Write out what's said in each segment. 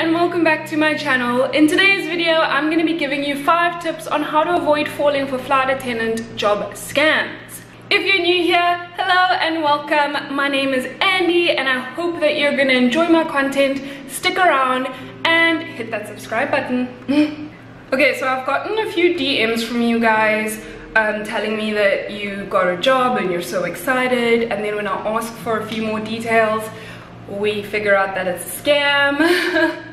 and welcome back to my channel. In today's video, I'm going to be giving you 5 tips on how to avoid falling for flight attendant job scams. If you're new here, hello and welcome. My name is Andy and I hope that you're going to enjoy my content. Stick around and hit that subscribe button. Okay, so I've gotten a few DMs from you guys telling me that you got a job and you're so excited, and then when I ask for a few more details, we figure out that it's a scam.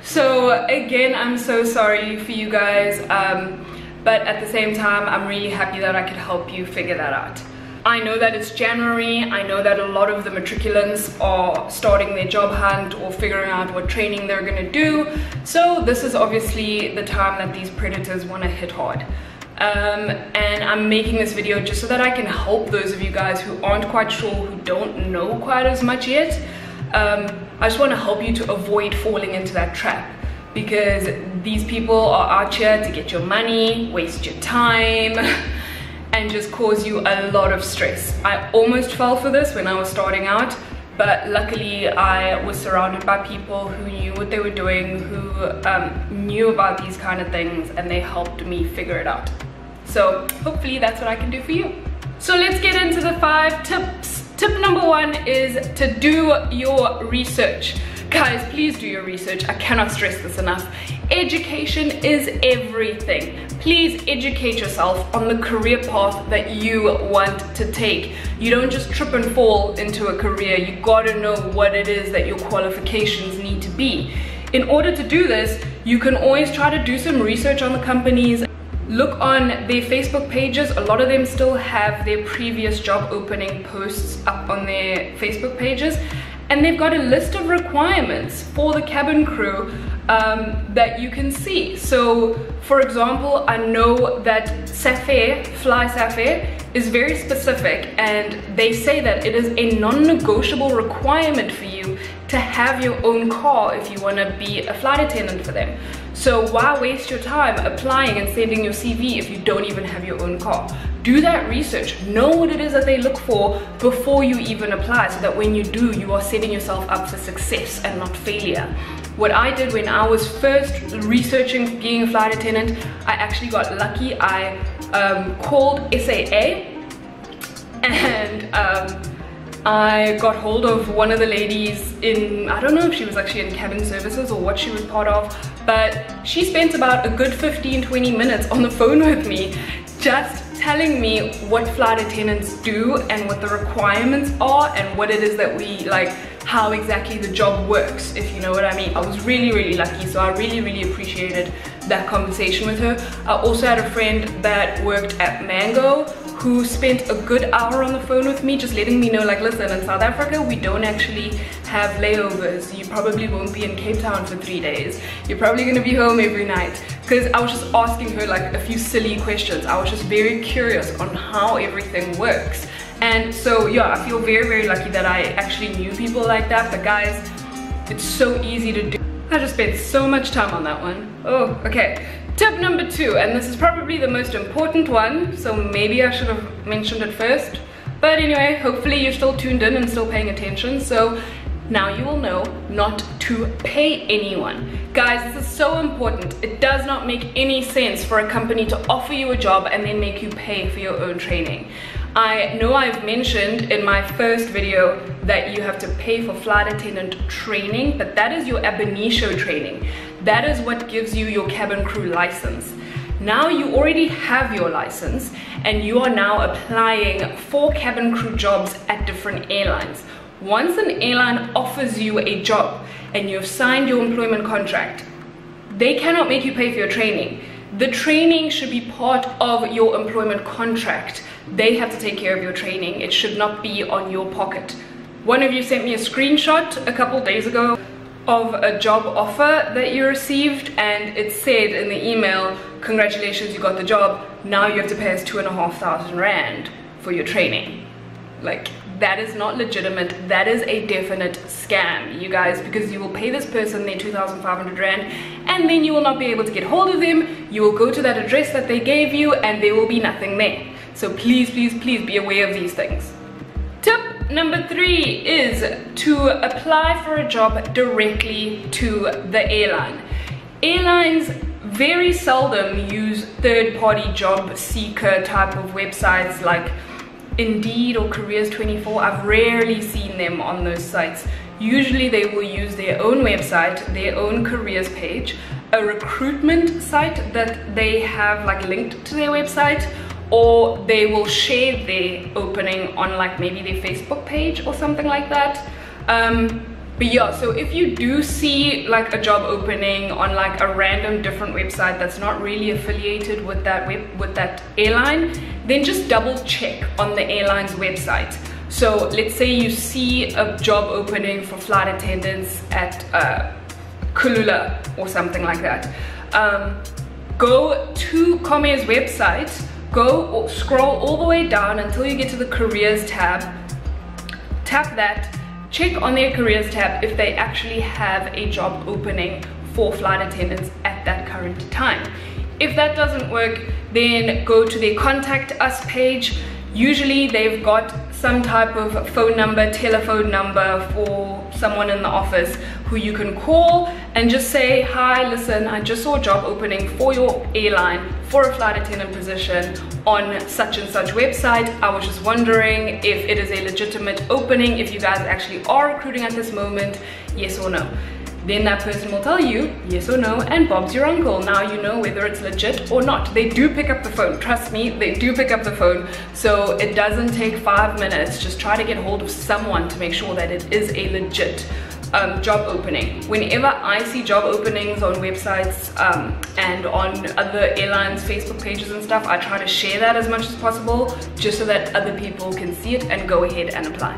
So again, I'm so sorry for you guys, but at the same time, I'm really happy that I could help you figure that out. I know that it's January. I know that a lot of the matriculants are starting their job hunt or figuring out what training they're gonna do. So this is obviously the time that these predators wanna hit hard. And I'm making this video just so that I can help those of you guys who aren't quite sure, who don't know quite as much yet. I just want to help you to avoid falling into that trap, because these people are out here to get your money, waste your time, and just cause you a lot of stress. I almost fell for this when I was starting out, but luckily I was surrounded by people who knew what they were doing, who knew about these kind of things, and they helped me figure it out. So hopefully that's what I can do for you. So let's get into the 5 tips. Tip number 1 is to do your research. Guys, please do your research. I cannot stress this enough. Education is everything. Please educate yourself on the career path that you want to take. You don't just trip and fall into a career. You gotta know what it is that your qualifications need to be. In order to do this, you can always try to do some research on the companies. Look on their Facebook pages. A lot of them still have their previous job opening posts up on their Facebook pages, and they've got a list of requirements for the cabin crew that you can see. So for example, I know that Fly Saffair is very specific, and they say that it is a non-negotiable requirement for you to have your own car if you want to be a flight attendant for them. So why waste your time applying and sending your CV if you don't even have your own car? Do that research. Know what it is that they look for before you even apply, so that when you do, you are setting yourself up for success and not failure. What I did when I was first researching being a flight attendant, I actually got lucky. I called SAA and I got hold of one of the ladies in, I don't know if she was actually in cabin services or what she was part of, but she spent about a good 15-20 minutes on the phone with me, just telling me what flight attendants do and what the requirements are and what it is that we like, how exactly the job works, if you know what I mean. I was really lucky, so I really appreciated that conversation with her. I also had a friend that worked at Mango who spent a good hour on the phone with me, just letting me know, like, listen, in South Africa we don't actually have layovers. You probably won't be in Cape Town for 3 days. You're probably gonna be home every night. Because I was just asking her like a few silly questions. I was just very curious on how everything works. And so yeah, I feel very lucky that I actually knew people like that. But guys, it's so easy to do. I just spent so much time on that one. Oh, okay. Tip number 2, and this is probably the most important one, so maybe I should have mentioned it first. But anyway, hopefully you're still tuned in and still paying attention. So now you will know not to pay anyone. Guys, this is so important. It does not make any sense for a company to offer you a job and then make you pay for your own training. I know I've mentioned in my first video that you have to pay for flight attendant training, but that is your ab initio training. That is what gives you your cabin crew license. Now you already have your license and you are now applying for cabin crew jobs at different airlines. Once an airline offers you a job and you've signed your employment contract, they cannot make you pay for your training. The training should be part of your employment contract. They have to take care of your training. It should not be on your pocket. One of you sent me a screenshot a couple days ago of a job offer that you received, and it said in the email, congratulations, you got the job. Now you have to pay us 2,500 Rand for your training. Like, that is not legitimate. That is a definite scam, you guys, because you will pay this person their 2,500 Rand and then you will not be able to get hold of them. You will go to that address that they gave you and there will be nothing there. So please be aware of these things. Tip Tip number 3 is to apply for a job directly to the airline. Airlines very seldom use third-party job seeker type of websites like Indeed or Careers24. I've rarely seen them on those sites. Usually they will use their own website, their own careers page, a recruitment site that they have like linked to their website, or they will share their opening on like maybe their Facebook page or something like that. But yeah, so if you do see like a job opening on like a random different website that's not really affiliated with that airline, then just double check on the airline's website. So let's say you see a job opening for flight attendants at Kulula or something like that. Go to Comair's website, go scroll all the way down until you get to the careers tab, tap that, check on their careers tab if they actually have a job opening for flight attendants at that current time. If that doesn't work, then go to their contact us page. Usually they've got some type of phone number, telephone number for someone in the office who you can call and just say, hi, listen, I just saw a job opening for your airline for a flight attendant position on such and such website. I was just wondering if it is a legitimate opening, if you guys actually are recruiting at this moment, yes or no. Then that person will tell you yes or no, and Bob's your uncle. Now you know whether it's legit or not. They do pick up the phone, trust me, they do pick up the phone. So it doesn't take 5 minutes. Just try to get hold of someone to make sure that it is a legit job opening. Whenever I see job openings on websites and on other airlines Facebook pages and stuff, I try to share that as much as possible just so that other people can see it and go ahead and apply.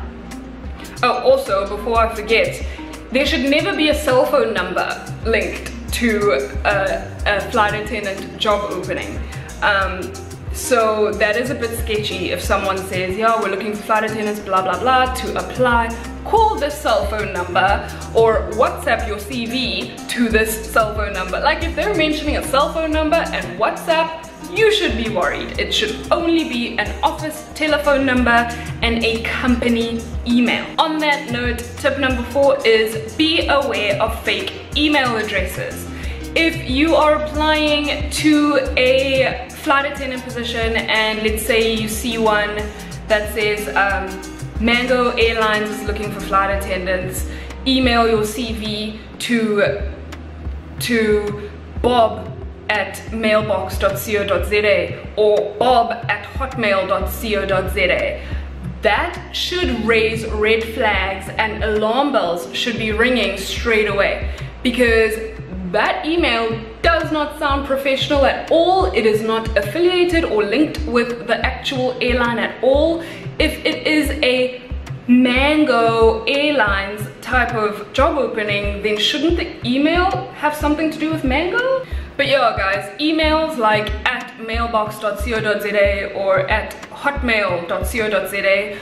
Oh, also, before I forget, there should never be a cell phone number linked to a flight attendant job opening. So that is a bit sketchy. If someone says, yeah, we're looking for flight attendants, blah, blah, blah, to apply, call this cell phone number or WhatsApp your CV to this cell phone number. Like if they're mentioning a cell phone number and WhatsApp, you should be worried. It should only be an office telephone number and a company email. On that note, tip number 4 is be aware of fake email addresses. If you are applying to a flight attendant position and let's say you see one that says Mango Airlines is looking for flight attendants, email your CV to Bob at mailbox.co.za or bob@hotmail.co.za. That should raise red flags and alarm bells should be ringing straight away, because that email does not sound professional at all. It is not affiliated or linked with the actual airline at all. If it is a Mango Airlines type of job opening, then shouldn't the email have something to do with Mango? But yeah guys, emails like at mailbox.co.za or at hotmail.co.za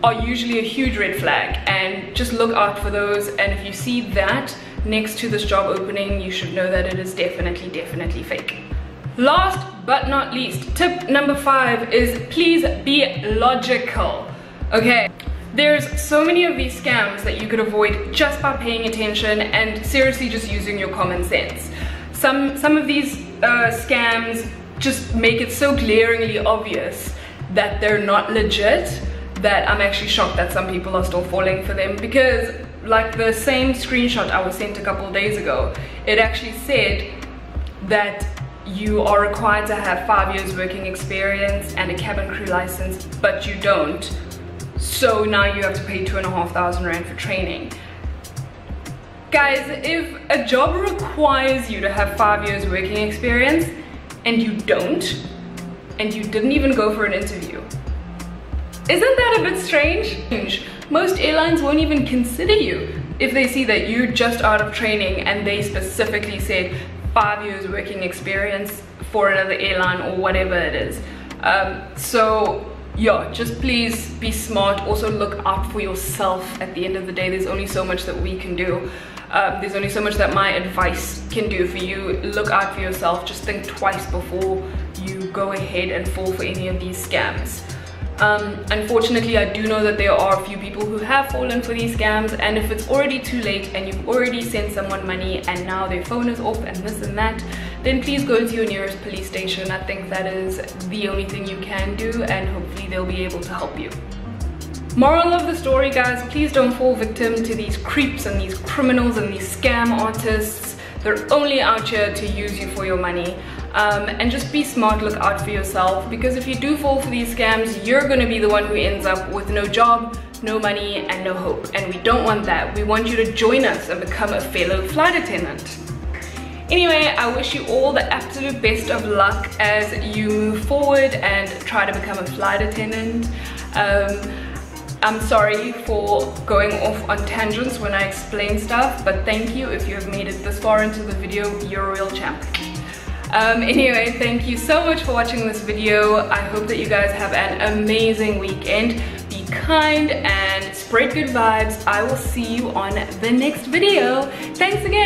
are usually a huge red flag, and just look out for those. And if you see that next to this job opening, you should know that it is definitely fake. Last but not least, tip number 5 is please be logical. Okay, there's so many of these scams that you could avoid just by paying attention and seriously just using your common sense. Some of these scams just make it so glaringly obvious that they're not legit that I'm actually shocked that some people are still falling for them. Because like the same screenshot I was sent a couple of days ago, it actually said that you are required to have 5 years working experience and a cabin crew license, but you don't. So now you have to pay 2,500 Rand for training. Guys, if a job requires you to have 5 years working experience and you don't, and you didn't even go for an interview, isn't that a bit strange? Most airlines won't even consider you if they see that you're just out of training and they specifically said 5 years working experience for another airline or whatever it is. So yeah, just please be smart. Also look out for yourself. At the end of the day, there's only so much that we can do. There's only so much that my advice can do for you. Look out for yourself. Just think twice before you go ahead and fall for any of these scams. Unfortunately, I do know that there are a few people who have fallen for these scams, and if it's already too late and you've already sent someone money and now their phone is off and this and that, then please go to your nearest police station. I think that is the only thing you can do, and hopefully they'll be able to help you. Moral of the story, guys, please don't fall victim to these creeps and these criminals and these scam artists. They're only out here to use you for your money. And just be smart, look out for yourself, because if you do fall for these scams, you're going to be the one who ends up with no job, no money, and no hope. And we don't want that. We want you to join us and become a fellow flight attendant. Anyway, I wish you all the absolute best of luck as you move forward and try to become a flight attendant. I'm sorry for going off on tangents when I explain stuff, but thank you if you have made it this far into the video. You're a real champ. Anyway, thank you so much for watching this video. I hope that you guys have an amazing weekend. Be kind and spread good vibes. I will see you on the next video. Thanks again.